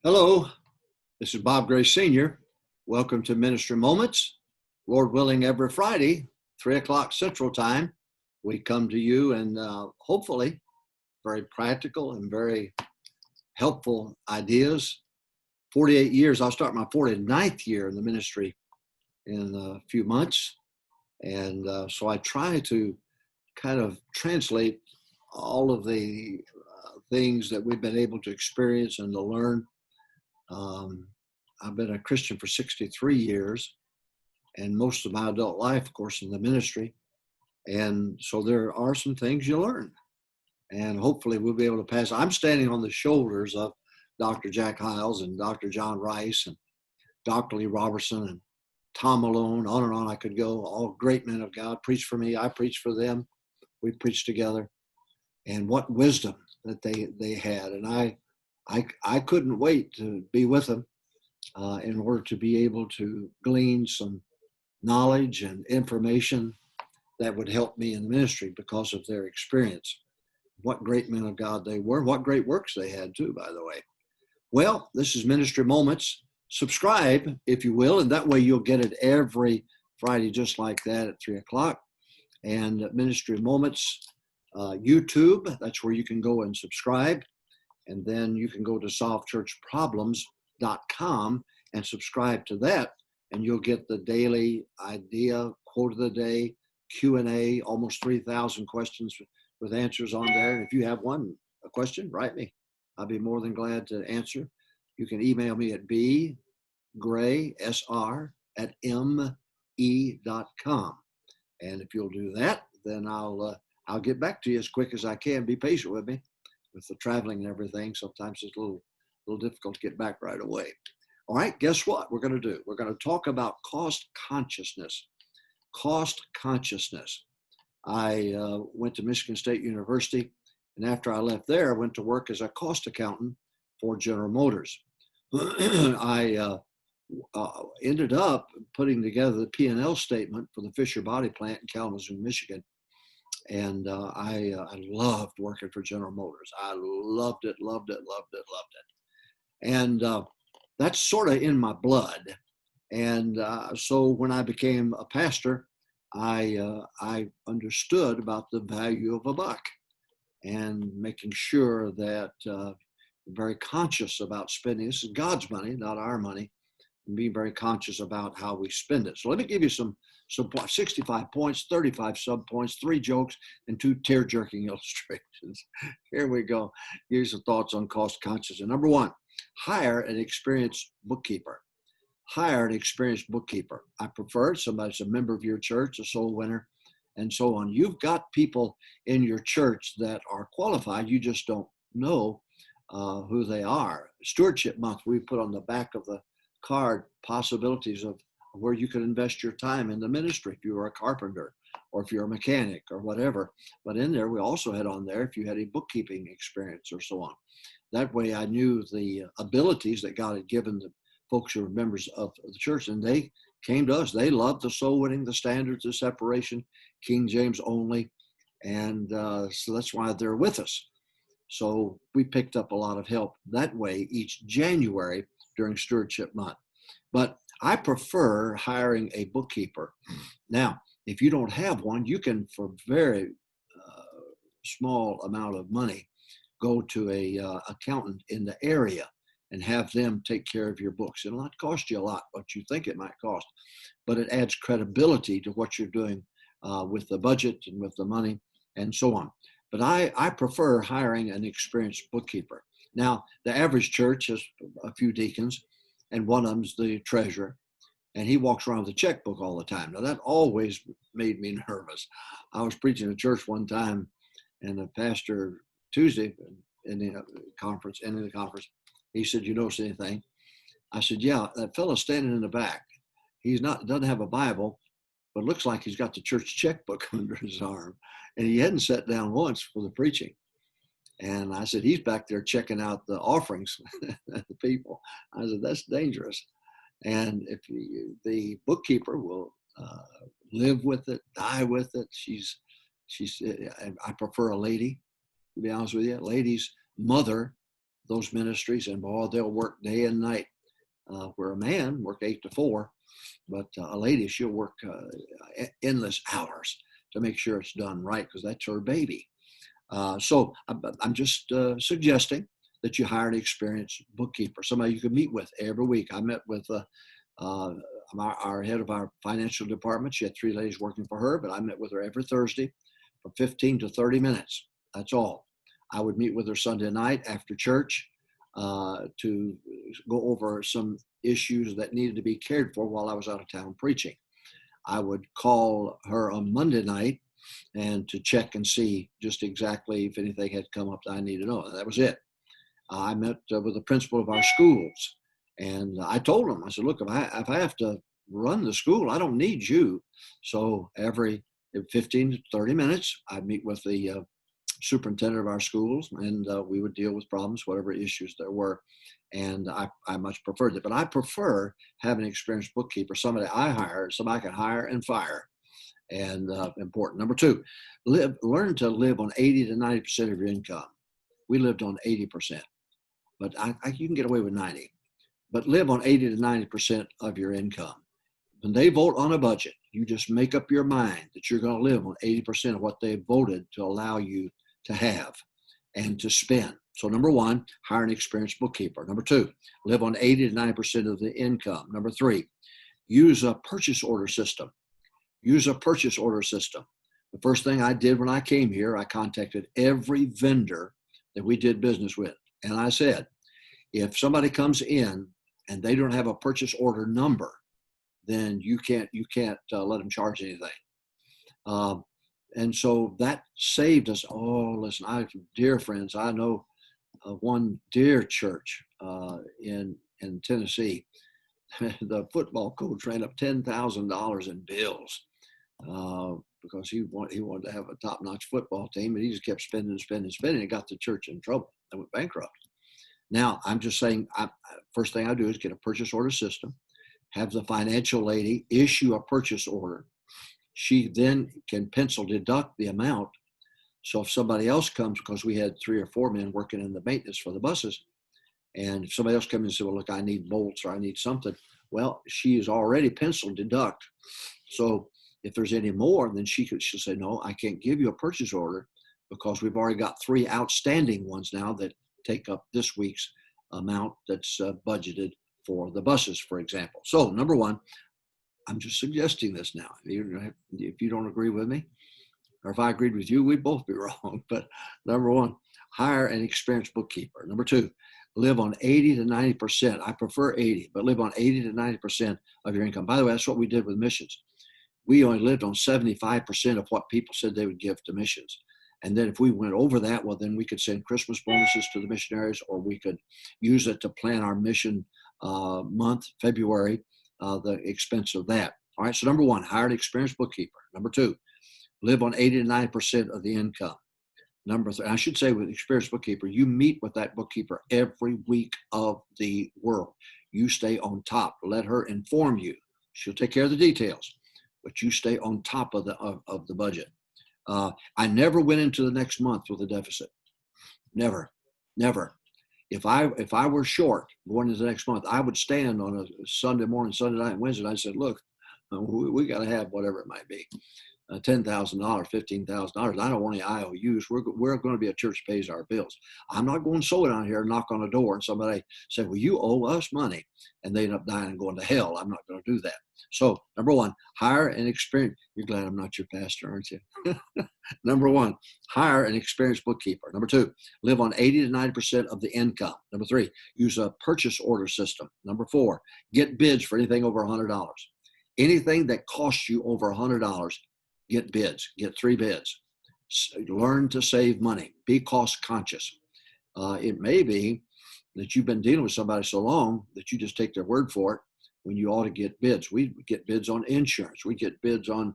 Hello, this is Bob Gray Sr. Welcome to Ministry Moments. Lord willing, every Friday, 3 o'clock Central Time, we come to you and hopefully very practical and very helpful ideas. 48 years, I'll start my 49th year in the ministry in a few months. And so I try to kind of translate all of the things that we've been able to experience and to learn. I've been a Christian for 63 years, and most of my adult life, of course, in the ministry. And so there are some things you learn, and hopefully we'll be able to pass. I'm standing on the shoulders of Dr. Jack Hyles and Dr. John Rice and Dr. Lee Robertson and Tom Malone, on and on I could go. All great men of God preached for me. I preached for them. We preached together. And what wisdom that they had. And I couldn't wait to be with them in order to be able to glean some knowledge and information that would help me in the ministry because of their experience. What great men of God they were. What great works they had too, by the way. Well, this is Ministry Moments. Subscribe, if you will, and that way you'll get it every Friday just like that at 3 o'clock. And Ministry Moments YouTube, that's where you can go and subscribe. And then you can go to solvechurchproblems.com and subscribe to that. And you'll get the daily idea, quote of the day, Q&A, almost 3,000 questions with answers on there. And if you have a question, write me. I'll be more than glad to answer. You can email me at bgraysr@me.com. And if you'll do that, then I'll get back to you as quick as I can. Be patient with me. With the traveling and everything, sometimes it's a little difficult to get back right away. All right, guess what we're going to do? We're going to talk about cost consciousness. Cost consciousness. I went to Michigan State University, and after I left there, I went to work as a cost accountant for General Motors. I ended up putting together the P&L statement for the Fisher Body Plant in Kalamazoo, Michigan. And I loved working for General Motors. I loved it. And that's sort of in my blood. And so when I became a pastor, I understood about the value of a buck and making sure that we're very conscious about spending. This is God's money, not our money, and be very conscious about how we spend it. So let me give you some 65 points, 35 sub-points, 3 jokes, and 2 tear-jerking illustrations. Here we go. Here's some thoughts on cost consciousness. Number 1, hire an experienced bookkeeper. Hire an experienced bookkeeper. I prefer somebody that's a member of your church, a soul winner, and so on. You've got people in your church that are qualified. You just don't know who they are. Stewardship Month, we put on the back of the card possibilities of where you could invest your time in the ministry if you were a carpenter or if you're a mechanic or whatever. But in there, we also had on there if you had a bookkeeping experience or so on. That way I knew the abilities that God had given the folks who were members of the church, and they came to us. They loved the soul winning, the standards of separation, King James only. And so that's why they're with us. So we picked up a lot of help that way each January during Stewardship Month. But I prefer hiring a bookkeeper. Now, if you don't have one, you can, for very small amount of money, go to a accountant in the area and have them take care of your books. It'll not cost you a lot, what you think it might cost, but it adds credibility to what you're doing with the budget and with the money and so on. But I prefer hiring an experienced bookkeeper. Now, the average church has a few deacons, and one of them's the treasurer, and he walks around with a checkbook all the time. Now, that always made me nervous. I was preaching at church one time, and the pastor Tuesday in the conference, he said, "You notice anything?" I said, "Yeah, that fellow standing in the back, doesn't have a Bible, but looks like he's got the church checkbook under his arm, and he hadn't sat down once for the preaching." And I said, "He's back there checking out the offerings, the people." I said, "That's dangerous." And if the bookkeeper will live with it, die with it, I prefer a lady, to be honest with you. Lady's mother those ministries, and boy, they'll work day and night. Where a man worked 8 to 4, but a lady, she'll work endless hours to make sure it's done right because that's her baby. So I'm just suggesting that you hire an experienced bookkeeper, somebody you can meet with every week. I met with our head of our financial department. She had 3 ladies working for her, but I met with her every Thursday for 15 to 30 minutes. That's all. I would meet with her Sunday night after church to go over some issues that needed to be cared for while I was out of town preaching. I would call her on Monday night and to check and see just exactly if anything had come up that I needed to know. And that was it. I met with the principal of our schools, and I told him, I said, look, if I have to run the school, I don't need you. So every 15 to 30 minutes, I'd meet with the superintendent of our schools, and we would deal with problems, whatever issues there were. And I much preferred it. But I prefer having an experienced bookkeeper, somebody I hire, somebody I can hire and fire. And important. Number 2, learn to live on 80 to 90% of your income. We lived on 80%, but you can get away with 90. But live on 80 to 90% of your income. When they vote on a budget, you just make up your mind that you're going to live on 80% of what they voted to allow you to have and to spend. So number 1, hire an experienced bookkeeper. Number 2, live on 80 to 90% of the income. Number 3, use a purchase order system. Use a purchase order system. The first thing I did when I came here, I contacted every vendor that we did business with. And I said, if somebody comes in and they don't have a purchase order number, then you can't let them charge anything. And so that saved us. Oh, listen, dear friends, I know one dear church in Tennessee. The football coach ran up $10,000 in bills because he wanted to have a top-notch football team, and he just kept spending. It got the church in trouble. They went bankrupt. Now, I'm just saying, first thing I do is get a purchase order system, have the financial lady issue a purchase order. She then can pencil deduct the amount. So if somebody else comes, because we had 3 or 4 men working in the maintenance for the buses, and if somebody else comes and says, well, look, I need bolts or I need something, well, she is already penciled deduct. So if there's any more, then she'll say, no, I can't give you a purchase order because we've already got 3 outstanding ones now that take up this week's amount that's budgeted for the buses, for example. So number 1, I'm just suggesting this now. If you don't agree with me, or if I agreed with you, we'd both be wrong. But number 1, hire an experienced bookkeeper. Number 2, live on 80 to 90%. I prefer 80, but live on 80 to 90% of your income. By the way, that's what we did with missions. We only lived on 75% of what people said they would give to missions. And then if we went over that, well, then we could send Christmas bonuses to the missionaries, or we could use it to plan our mission month, February, the expense of that. All right, so number 1, hire an experienced bookkeeper. Number 2, live on 80 to 90% of the income. Number 3, I should say with experienced bookkeeper, you meet with that bookkeeper every week of the world. You stay on top. Let her inform you. She'll take care of the details, but you stay on top of the budget. I never went into the next month with a deficit. Never. If I were short going into the next month, I would stand on a Sunday morning, Sunday night, and Wednesday. I said, look, we got to have whatever it might be. $10,000, $15,000. I don't want any IOUs. We're going to be a church that pays our bills. I'm not going to sow it out here and knock on a door and somebody say, well, you owe us money, and they end up dying and going to hell. I'm not going to do that. So number 1, hire an experienced. You're glad I'm not your pastor, aren't you? Number 1, hire an experienced bookkeeper. Number 2, live on 80 to 90% of the income. Number 3, use a purchase order system. Number 4, get bids for anything over $100. Anything that costs you over $100, get bids. Get 3 bids. Learn to save money. Be cost conscious. It may be that you've been dealing with somebody so long that you just take their word for it when you ought to get bids. We get bids on insurance. We get bids on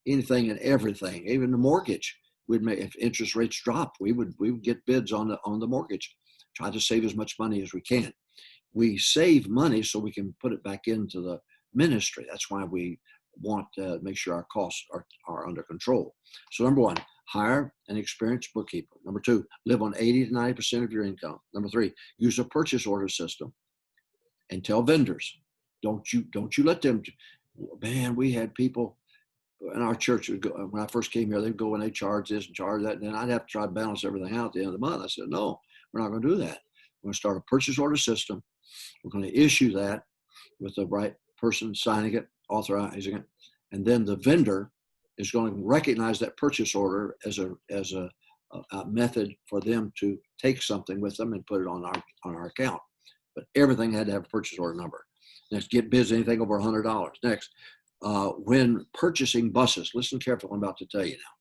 anything and everything, even the mortgage. If interest rates dropped, we would get bids on the mortgage. Try to save as much money as we can. We save money so we can put it back into the ministry. That's why we want to make sure our costs are under control. So number 1, hire an experienced bookkeeper. Number 2, live on 80 to 90% of your income. Number 3, use a purchase order system. And tell vendors, don't you let them. Man, we had people in our church would go, when I first came here, they'd go and they charge this and charge that, and then I'd have to try to balance everything out at the end of the month. I said, no, we're not going to do that. We're going to start a purchase order system. We're going to issue that with the right person signing it, authorizing it, and then the vendor is going to recognize that purchase order as a method for them to take something with them and put it on our account. But everything had to have a purchase order number. Next, get bids anything over $100. Next, when purchasing buses, listen carefully what I'm about to tell you now.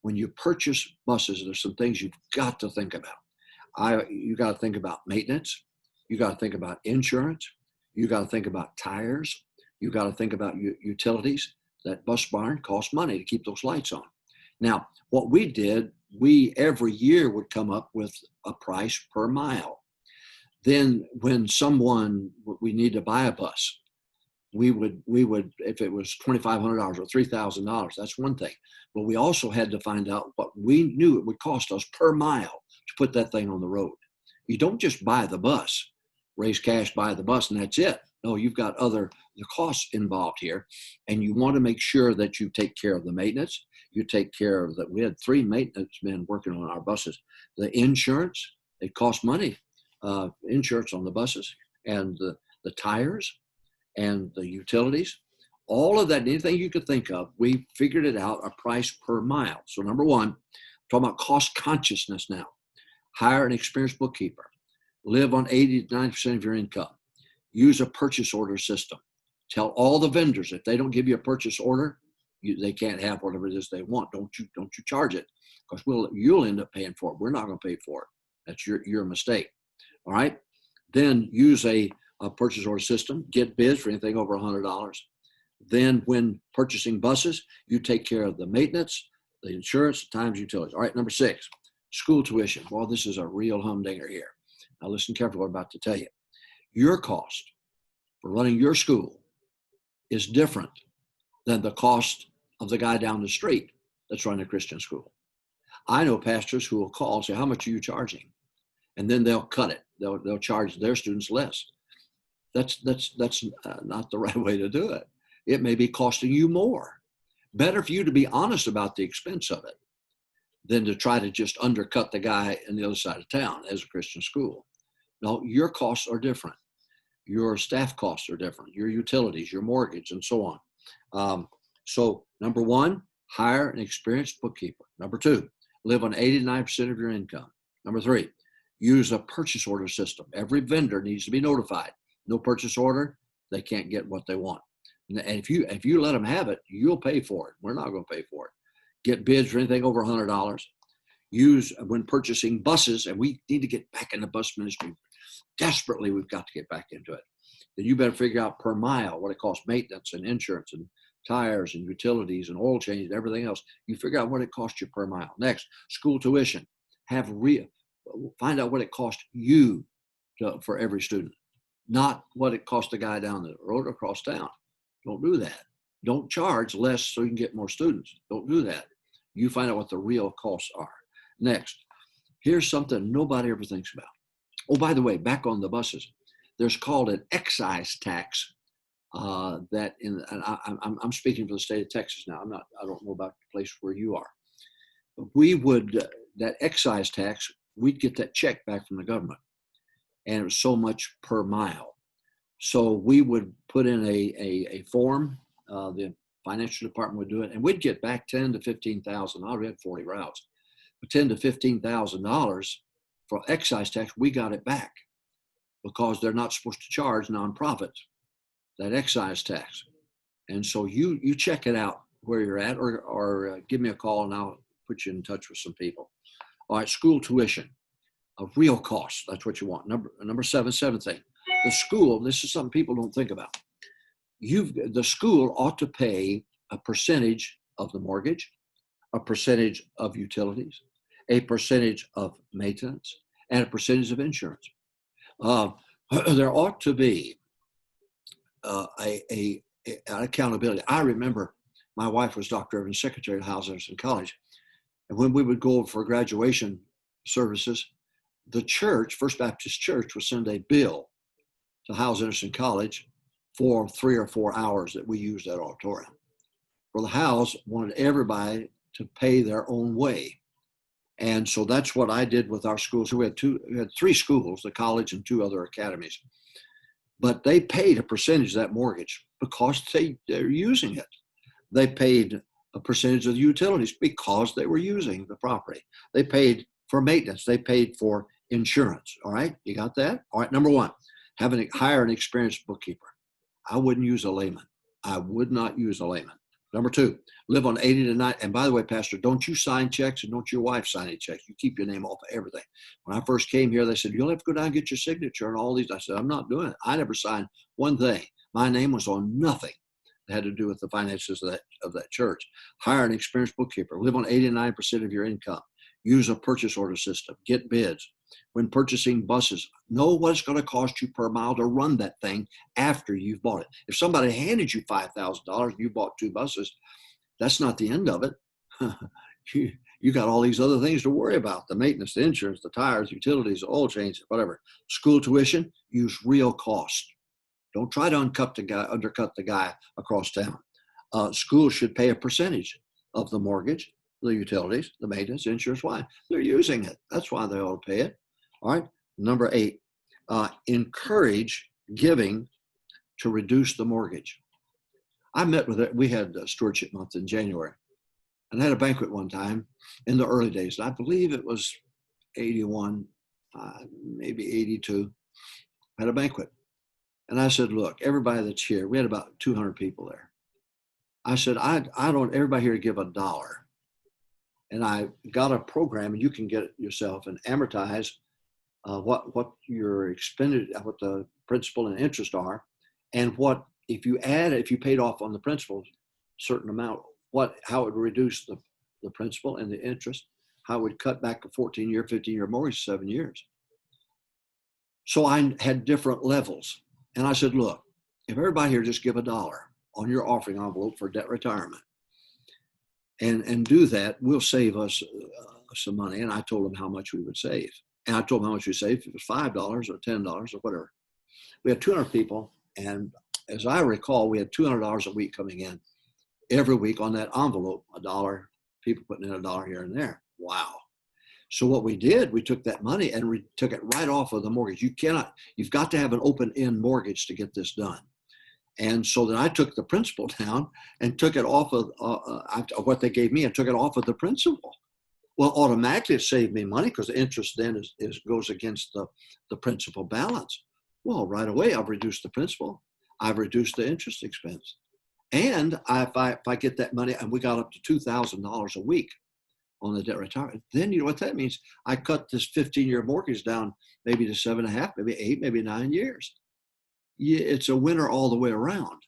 When you purchase buses, there's some things you've got to think about. You got to think about maintenance. You got to think about insurance. You got to think about tires. You got to think about utilities. That bus barn costs money to keep those lights on. Now, what we did, we every year would come up with a price per mile. Then when we need to buy a bus, we would, if it was $2,500 or $3,000, that's one thing. But we also had to find out what we knew it would cost us per mile to put that thing on the road. You don't just buy the bus, raise cash, buy the bus, and that's it. No, you've got the costs involved here, and you want to make sure that you take care of the maintenance. You take care of that. We had 3 maintenance men working on our buses. The insurance, it costs money, insurance on the buses, and the tires, and the utilities, all of that, anything you could think of, we figured it out, a price per mile. So number 1, talking about cost consciousness now. Hire an experienced bookkeeper. Live on 80 to 90% of your income. Use a purchase order system. Tell all the vendors if they don't give you a purchase order, they can't have whatever it is they want. Don't you charge it, because you'll end up paying for it. We're not going to pay for it. That's your mistake. All right. Then use a purchase order system. Get bids for anything over $100. Then when purchasing buses, you take care of the maintenance, the insurance, times utilities. All right. Number 6, school tuition. Well, this is a real humdinger here. Now listen carefully what I'm about to tell you. Your cost for running your school is different than the cost of the guy down the street that's running a Christian school. I know pastors who will call and say, how much are you charging? And then they'll cut it. They'll charge their students less. That's not the right way to do it. It may be costing you more. Better for you to be honest about the expense of it than to try to just undercut the guy on the other side of town as a Christian school. No, your costs are different. Your staff costs are different. Your utilities, your mortgage, and so on. So number 1, hire an experienced bookkeeper. Number 2, live on 89% of your income. Number 3, use a purchase order system. Every vendor needs to be notified. No purchase order, they can't get what they want. And if you let them have it, you'll pay for it. We're not going to pay for it. Get bids for anything over $100. Use when purchasing buses, and we need to get back in the bus ministry. Desperately, we've got to get back into it. Then you better figure out per mile what it costs, maintenance and insurance and tires and utilities and oil change and everything else. You figure out what it costs you per mile. Next, school tuition. Find out what it costs you for every student, not what it costs the guy down the road across town. Don't do that. Don't charge less so you can get more students. Don't do that. You find out what the real costs are. Next, here's something nobody ever thinks about. Oh, by the way, back on the buses, there's called an excise tax. I'm speaking for the state of Texas now. I don't know about the place where you are. But we would that excise tax, we'd get that check back from the government, and it was so much per mile. So we would put in a form. The financial department would do it, and we'd get back $10,000 to $15,000. We had 40 routes, but $10,000 to $15,000 for excise tax. We got it back because they're not supposed to charge nonprofits that excise tax. And so you check it out where you're at, or give me a call and I'll put you in touch with some people. All right, school tuition, a real cost. That's what you want. Number 7 thing. The school, this is something people don't think about. The school ought to pay a percentage of the mortgage, a percentage of utilities, a percentage of maintenance, and a percentage of insurance. There ought to be an accountability. I remember my wife was Dr. Evans' secretary at House Jefferson College, And when we would go for graduation services, the church, First Baptist Church, would send a bill to Hyles Anderson College for 3 or 4 hours that we used that auditorium. Well, the Hyles wanted everybody to pay their own way. And so that's what I did with our schools. So we had 3 schools, the college and 2 other academies. But they paid a percentage of that mortgage because they're using it. They paid a percentage of the utilities because they were using the property. They paid for maintenance. They paid for insurance. All right, you got that? All right, number 1, hire an experienced bookkeeper. I wouldn't use a layman. I would not use a layman. Number 2, live on 80 to 90. And by the way, Pastor, don't you sign checks and don't your wife sign any checks. You keep your name off of everything. When I first came here, they said, you'll have to go down and get your signature and all these. I said, I'm not doing it. I never signed one thing. My name was on nothing that had to do with the finances of that church. Hire an experienced bookkeeper. Live on 89% of your income. Use a purchase order system. Get bids. When purchasing buses, know what it's going to cost you per mile to run that thing after you've bought it. If somebody handed you $5,000 and you bought 2 buses, that's not the end of it. You got all these other things to worry about: the maintenance, the insurance, the tires, utilities, oil change, whatever. School tuition, use real cost. Don't try to undercut the guy across town. Schools should pay a percentage of the mortgage, the utilities, the maintenance, insurance. Why? They're using it. That's why they ought to pay it. All right. Number 8, encourage giving to reduce the mortgage. I met with it. We had Stewardship Month in January, and I had a banquet one time in the early days. I believe it was 81, maybe 82. I had a banquet. And I said, look, everybody that's here, we had about 200 people there. I said, I don't everybody here to give $1. And I got a program, and you can get it yourself and amortize what your expenditure, what the principal and interest are, and what if you paid off on the principal certain amount, how it would reduce the principal and the interest, how it would cut back a 14-year, 15-year mortgage, 7 years. So I had different levels, and I said, look, if everybody here just give $1 on your offering envelope for debt retirement, and do that, we'll save us some money. And I told them how much we would save. And I told them how much we saved, if it was $5 or $10 or whatever. We had 200 people. And as I recall, we had $200 a week coming in every week on that envelope, $1, people putting in $1 here and there. Wow. So what we did, we took that money and we took it right off of the mortgage. You've got to have an open-end mortgage to get this done. And so then I took the principal down and took it off of what they gave me and took it off of the principal. Well, automatically it saved me money because the interest then goes against the principal balance. Well, right away I've reduced the principal. I've reduced the interest expense. And if I get that money, and we got up to $2,000 a week on the debt retirement, then you know what that means? I cut this 15-year mortgage down maybe to 7.5, maybe 8, maybe 9 years. It's a winner all the way around.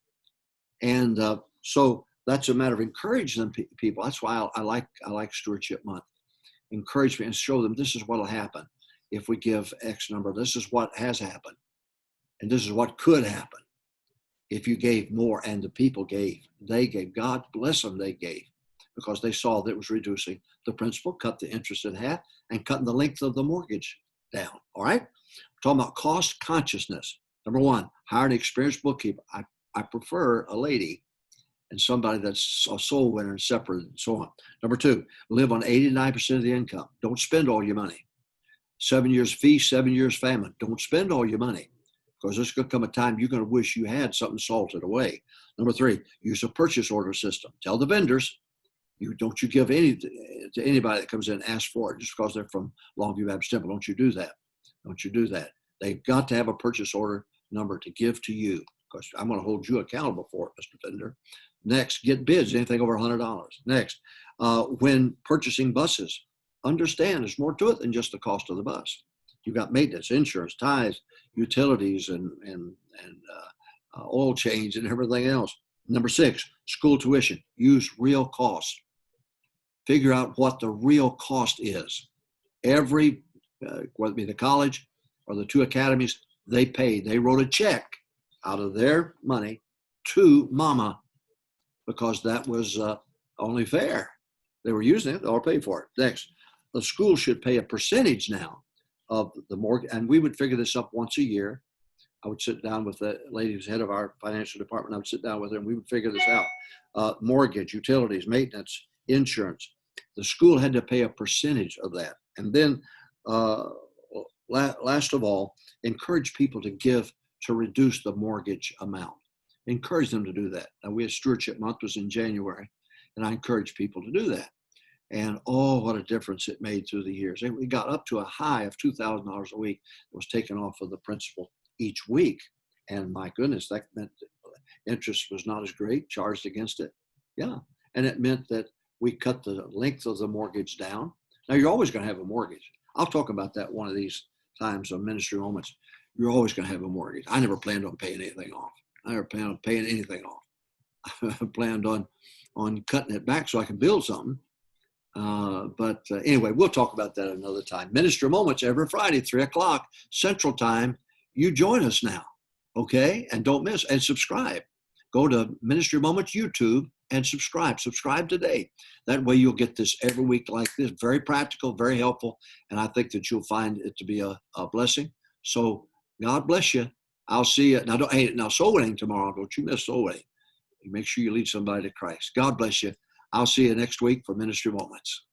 And so that's a matter of encouraging people. That's why I like Stewardship Month. Encourage me and show them this is what will happen if we give X number. This is what has happened. And this is what could happen if you gave more. And the people gave. They gave. God bless them, they gave. Because they saw that it was reducing the principal, cut the interest in half, and cutting the length of the mortgage down. All right? We're talking about cost consciousness. Number 1, hire an experienced bookkeeper. I prefer a lady and somebody that's a soul winner and separate and so on. Number 2, live on 89% of the income. Don't spend all your money. 7 years feast, 7 years famine. Don't spend all your money because there's going to come a time you're going to wish you had something salted away. Number 3, use a purchase order system. Tell the vendors, don't you give any to anybody that comes in and asks for it just because they're from Longview Baptist Temple. Don't you do that. Don't you do that. They've got to have a purchase order number to give to you because I'm going to hold you accountable for it, Mr. Vendor. Next, get bids, anything over $100. Next, when purchasing buses, understand there's more to it than just the cost of the bus. You've got maintenance, insurance, tithes, utilities, and oil change and everything else. Number 6, school tuition. Use real cost. Figure out what the real cost is. Every, whether it be the college or the 2 academies, they paid. They wrote a check out of their money to mama because that was only fair. They were using it, or pay for it. Next, the school should pay a percentage now of the mortgage, and we would figure this up once a year. I would sit down with the lady who's head of our financial department. I would sit down with her and we would figure this out. Mortgage, utilities, maintenance, insurance. The school had to pay a percentage of that. And then last of all, encourage people to give to reduce the mortgage amount. Encourage them to do that. Now, we had Stewardship Month was in January, and I encourage people to do that. And oh, what a difference it made through the years. We got up to a high of $2,000 a week that was taken off of the principal each week. And my goodness, that meant interest was not as great charged against it. Yeah. And it meant that we cut the length of the mortgage down. Now, you're always going to have a mortgage. I'll talk about that one of these times on Ministry Moments. You're always going to have a mortgage. I never planned on paying anything off. I never planned on paying anything off. I planned on cutting it back so I can build something. But anyway, we'll talk about that another time. Ministry Moments every Friday, 3:00 Central Time. You join us now, okay? And don't miss, and subscribe. Go to Ministry Moments YouTube and subscribe. Subscribe today. That way you'll get this every week like this. Very practical, very helpful, and I think that you'll find it to be a blessing. So God bless you. I'll see you. Now, soul winning tomorrow. Don't you miss soul winning. Make sure you lead somebody to Christ. God bless you. I'll see you next week for Ministry Moments.